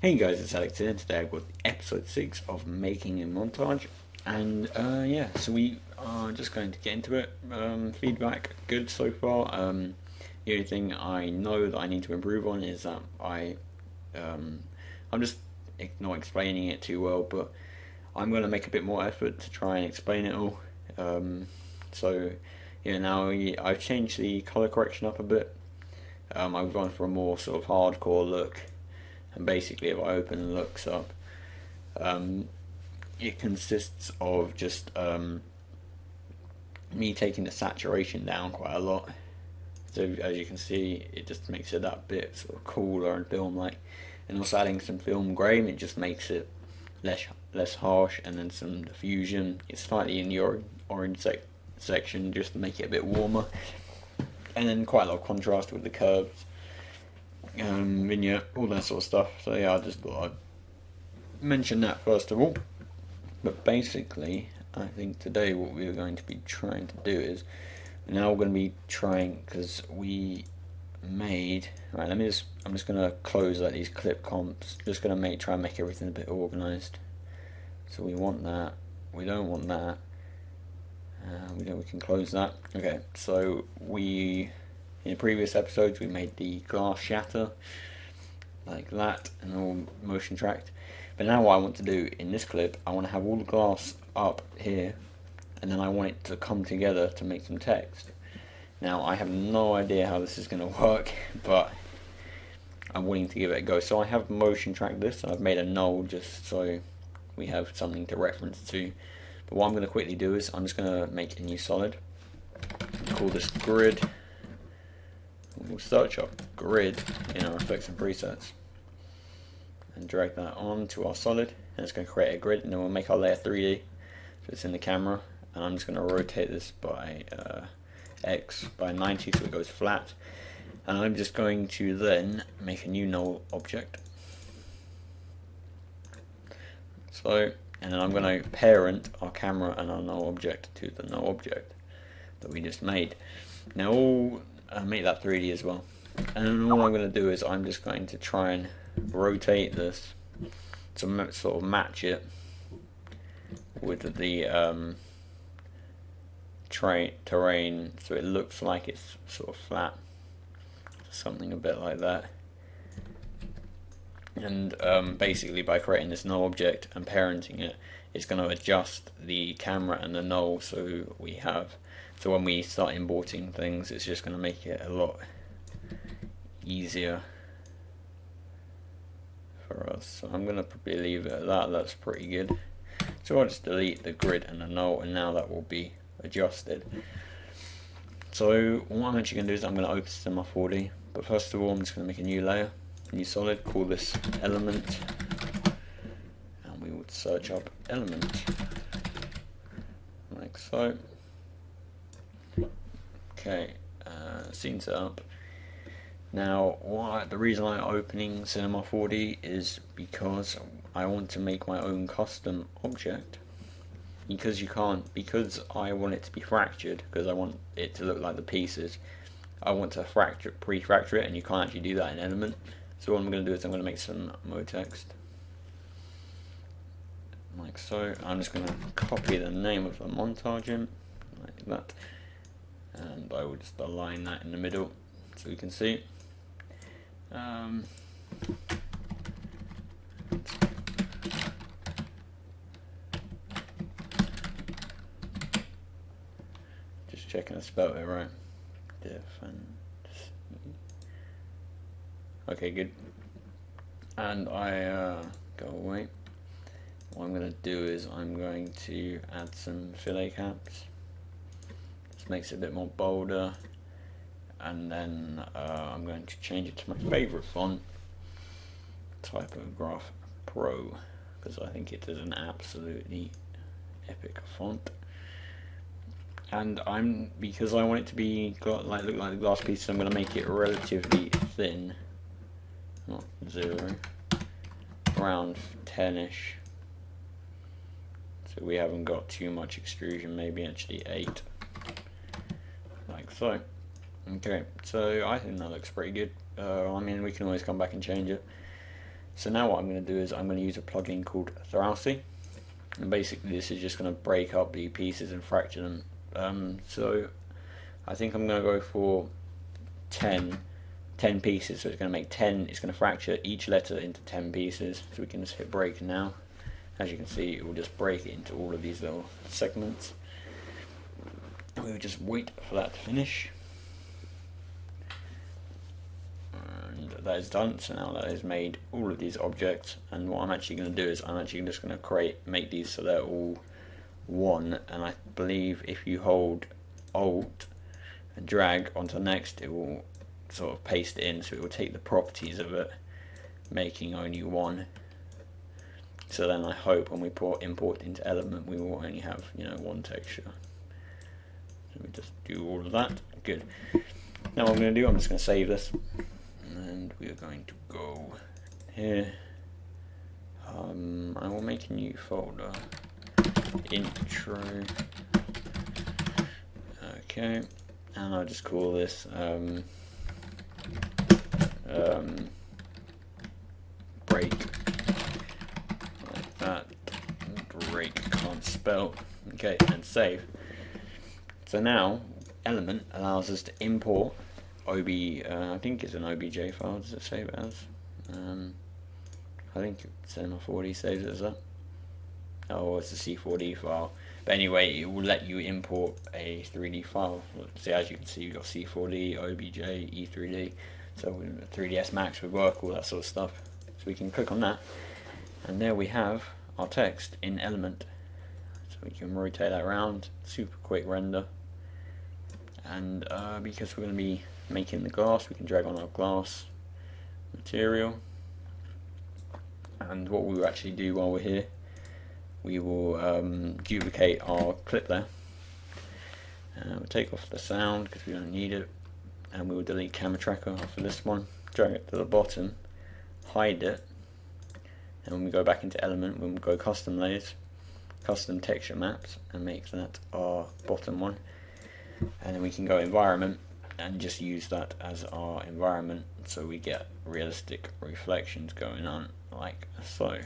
Hey guys, it's Alex here. Today I've got episode 6 of Making a Montage. And yeah, so we are just going to get into it. Feedback good so far. The only thing I know that I need to improve on is that I'm just not explaining it too well, but I'm going to make a bit more effort to try and explain it all. So yeah, now I've changed the color correction up a bit. I've gone for a more sort of hardcore look. And basically, if I open the looks up, it consists of just me taking the saturation down quite a lot. So as you can see, it just makes it that bit sort of cooler and film-like. And also adding some film grain, it just makes it less harsh. And then some diffusion. It's slightly in the orange section just to make it a bit warmer. And then quite a lot of contrast with the curves. Vignette, all that sort of stuff. So yeah, I just thought I'd mention that first of all. But basically, I think today what we're going to be trying to do is now we're going to be trying, because we made right. I'm just going to close out these clip comps. Just going to try and make everything a bit organized. So we want that. We don't want that. We can close that. Okay, so in the previous episodes we made the glass shatter like that and all motion tracked, but now what I want to do in this clip, I want to have all the glass up here and then I want it to come together to make some text. Now I have no idea how this is going to work, but I'm willing to give it a go. So I have motion tracked this and I've made a null just so we have something to reference to. But what I'm going to quickly do is I'm just going to make a new solid, call this grid. We'll search up grid in our effects and presets and drag that onto our solid, and it's going to create a grid, and then we'll make our layer 3D so it's in the camera, and I'm just going to rotate this by X by 90 so it goes flat, and I'm just going to then make a new null object. So, and then I'm going to parent our camera and our null object to the null object that we just made. Now make that 3D as well, and all I'm going to do is I'm just going to try and rotate this to sort of match it with the terrain, so it looks like it's sort of flat, something a bit like that. And basically by creating this null object and parenting it, it's going to adjust the camera and the null, so when we start importing things, it's just going to make it a lot easier for us. So I'm going to probably leave it at that. That's pretty good. So I'll just delete the grid and the null, and now that will be adjusted. So what I'm actually going to do is I'm going to open Cinema 4D, but first of all I'm just going to make a new layer, a new solid, call this element, and we would search up element like so. Okay, scene setup. Now, the reason I'm opening Cinema 4D is because I want to make my own custom object. Because I want it to be fractured, because I want it to look like the pieces. I want to pre-fracture it, and you can't actually do that in Element. So what I'm going to do is I'm going to make some MoText. Like so. I'm just going to copy the name of the montage in, like that. And I will just align that in the middle so you can see. Just checking I spelled it right. Okay, good. And I go away. What I'm going to do is I'm going to add some fillet caps. Makes it a bit more bolder, and then I'm going to change it to my favourite font, Typograph Pro, because I think it is an absolutely epic font. And because I want it to be look like the glass pieces, I'm going to make it relatively thin, not 0, around 10ish, so we haven't got too much extrusion, maybe actually 8. Like so. Okay, so I think that looks pretty good. I mean, we can always come back and change it. So now what I'm going to do is I'm going to use a plugin called Thralsy, and basically this is just going to break up the pieces and fracture them. So I think I'm going to go for 10 pieces, so it's going to make 10, it's going to fracture each letter into 10 pieces. So we can just hit break now. As you can see, it will just break it into all of these little segments. We will just wait for that to finish. And that is done. So now that is made all of these objects, and what I'm actually going to do is I'm actually just going to make these so they're all one, and I believe if you hold Alt and drag onto next, it will sort of paste it in, so it will take the properties of it, making only one. So then I hope when we import into element, we will only have, you know, one texture. So we just do all of that. Good. Now what I'm going to do, I'm just going to save this, and we are going to go here. I will make a new folder, intro. Okay, and I'll just call this break, like that. Break, can't spell. Okay, and save. So now element allows us to import I think it's an OBJ file. Does it save it as? I think Cinema4D saves it as that. Oh, it's a C4D file. But anyway, it will let you import a 3D file. So as you can see, you've got C4D, OBJ, E3D. So 3ds Max would work, all that sort of stuff. So we can click on that, and there we have our text in element. So we can rotate that around, super quick render. And because we're going to be making the glass, we can drag on our glass material. And what we will actually do while we're here, we will duplicate our clip there. We'll take off the sound because we don't need it, and we will delete camera tracker off of this one, drag it to the bottom, hide it, and when we go back into element, we'll go custom layers, custom texture maps, and make that our bottom one. And then we can go environment and just use that as our environment, so we get realistic reflections going on like so.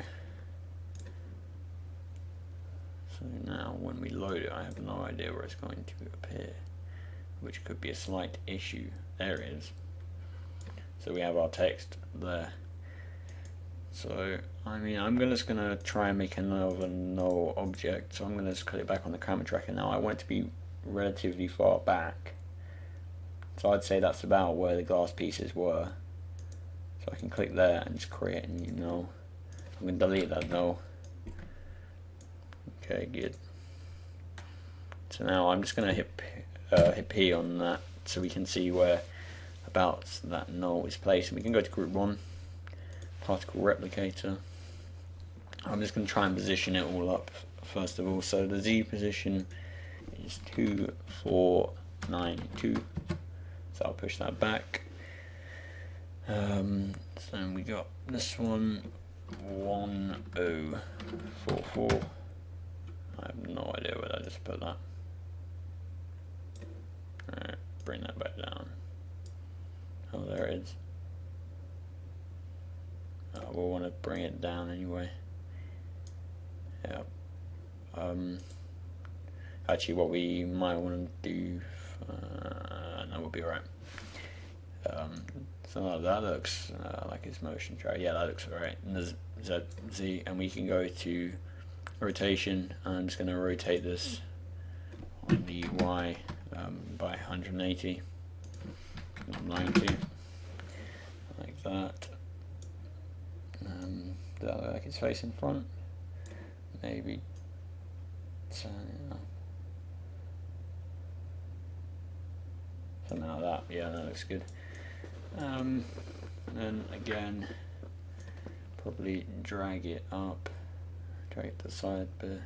So now when we load it, I have no idea where it's going to appear, which could be a slight issue. There it is. So we have our text there. So I mean, I'm just gonna try and make another null object. So I'm gonna just click back on the camera tracker now. I want it to be relatively far back, so I'd say that's about where the glass pieces were. So I can click there and just create a new null. I'm going to delete that null. Okay, good. So now I'm just going to hit P on that, so we can see where about that null is placed. And we can go to group 1, particle replicator. I'm just going to try and position it all up first of all. So the Z position is 2, 4, 9, 2. So I'll push that back. So we got this one 1, 0, 4, 4. I have no idea where I just put that. Alright, bring that back down. Oh, there it is. We'll want to bring it down anyway. Yeah. Actually, what we might want to do, no, we'll be alright. So that looks like it's motion track. Yeah, that looks alright. And there's Z, and we can go to rotation. I'm just going to rotate this on the Y by 180, 90, like that. Does that look like it's facing front? Maybe. So, something like that. Yeah, that looks good. And then again, probably drag it up, drag it to the side, but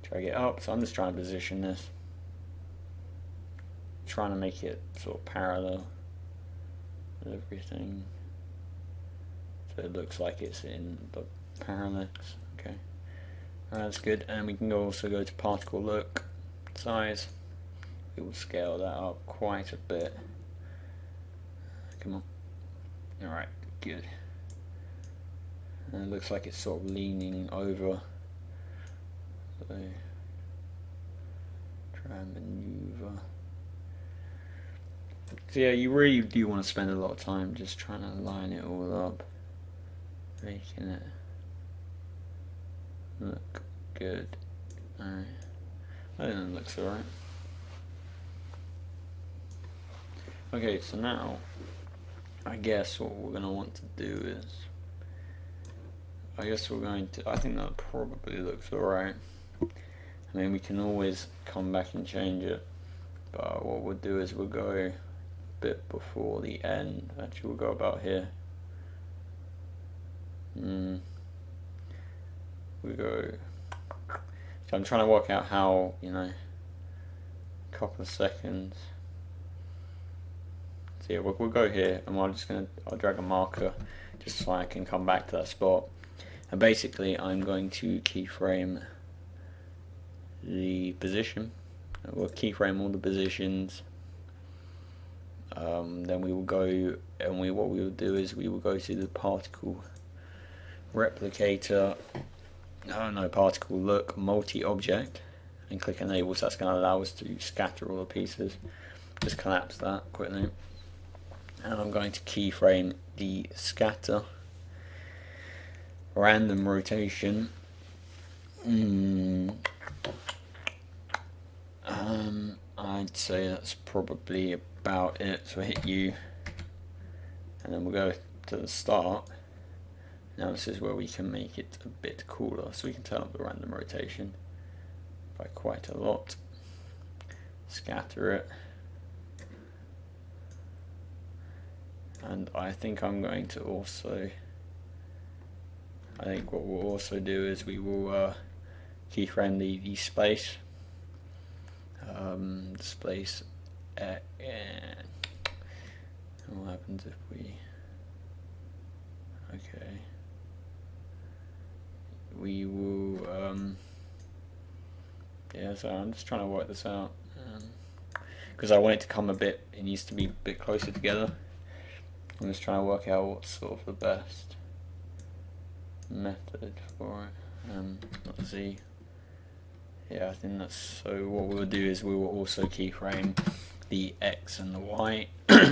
drag it up. So I'm just trying to position this, trying to make it sort of parallel with everything, so it looks like it's in the parallax. Okay, that's good. And we can also go to particle look, size. We will scale that up quite a bit. Come on. Alright, good. and it looks like it's sort of leaning over, so try and maneuver. So yeah, you really do want to spend a lot of time just trying to line it all up, making it look good. Alright, I think it looks alright. Okay, so now I guess what we're going to want to do is, I think that probably looks alright. I mean, we can always come back and change it, but what we'll do is we'll go a bit before the end. Actually, we'll go about here. We go, so I'm trying to work out how, a couple of seconds. So yeah, we'll go here, and I'll drag a marker just so I can come back to that spot. And basically, I'm going to keyframe the position. We'll keyframe all the positions. Then we will go, and what we will do is we will go to the particle replicator. Particle look multi-object, and click enable. So that's going to allow us to scatter all the pieces. Just collapse that quickly. And I'm going to keyframe the scatter random rotation. I'd say that's probably about it. So hit U, and then we'll go to the start. Now this is where we can make it a bit cooler, so we can turn up the random rotation by quite a lot. Scatter it. And I think what we'll also do is we will keyframe the space. Space. What happens if we? Okay. We will. Yeah. So I'm just trying to work this out because I want it to come it needs to be a bit closer together. I'm just trying to work out what's sort of the best method for it. Let's see. Yeah, I think that's, so what we'll do is we will also keyframe the X and the Y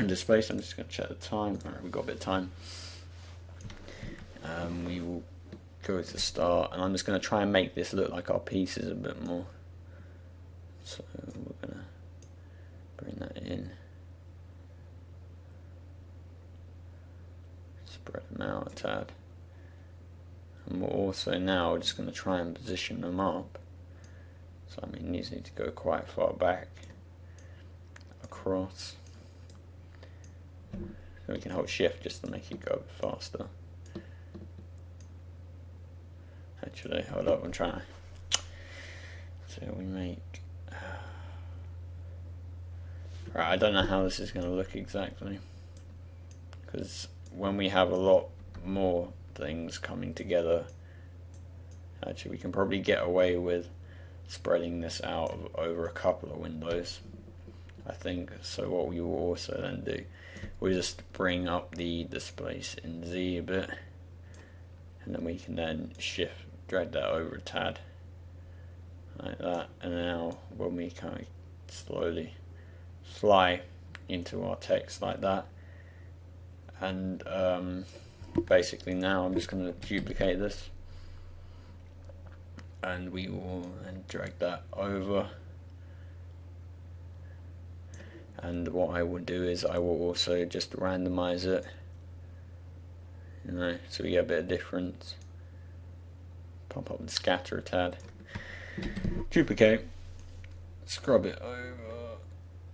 display. So I'm just going to check the time. Alright, we've got a bit of time. We will go to start, and I'm just going to try and make this look like our pieces a bit more. So we're going to bring that in. Spread them out a tad. And we're also now just going to try and position them up. So I mean, these need to go quite far back across. So we can hold shift just to make it go a bit faster. Actually, hold up, I'm trying. So we make. Right, I don't know how this is going to look exactly, because when we have a lot more things coming together, actually we can probably get away with spreading this out over a couple of windows, I think. So what we will also then do, we'll just bring up the displace in Z a bit, and then we can then drag that over a tad like that. And now when we kind of slowly fly into our text like that, and basically now I'm just going to duplicate this, and we will then drag that over. And what I will do is I will also just randomize it, so we get a bit of difference. Pump up the scatter a tad, duplicate, scrub it over.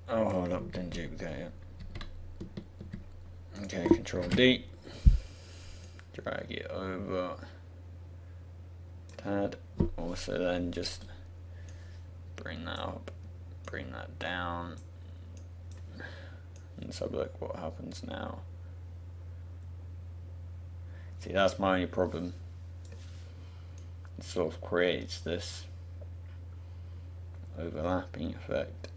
Oh, hold up, didn't duplicate it. Okay, Control D, drag it over tad. Also then just bring that up, bring that down. And so look what happens now. See, that's my only problem. It sort of creates this overlapping effect.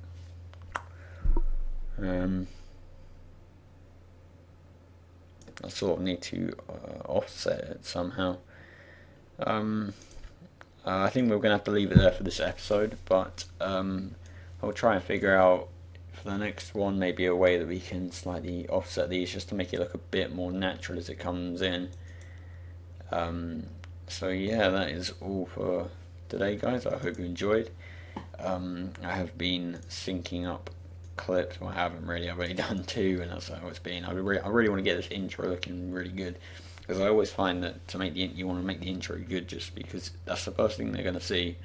I sort of need to offset it somehow. I think we're going to have to leave it there for this episode, but I'll try and figure out for the next one maybe a way that we can slightly offset these just to make it look a bit more natural as it comes in. So yeah, that is all for today, guys. I hope you enjoyed. I have been syncing up clips. Well, I haven't really. I've only done two, and that's how it's been. I really want to get this intro looking really good, because I always find that you want to make the intro good just because that's the first thing they're going to see,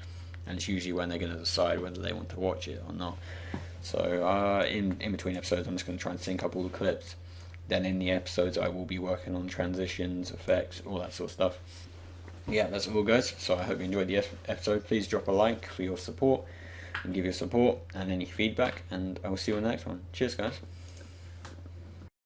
and it's usually when they're going to decide whether they want to watch it or not. So in between episodes, I'm just going to try and sync up all the clips. Then in the episodes, I will be working on transitions, effects, all that sort of stuff. Yeah, that's all, guys. So I hope you enjoyed the episode. Please drop a like for your support and give your support and any feedback, and I will see you in the next one. Cheers, guys.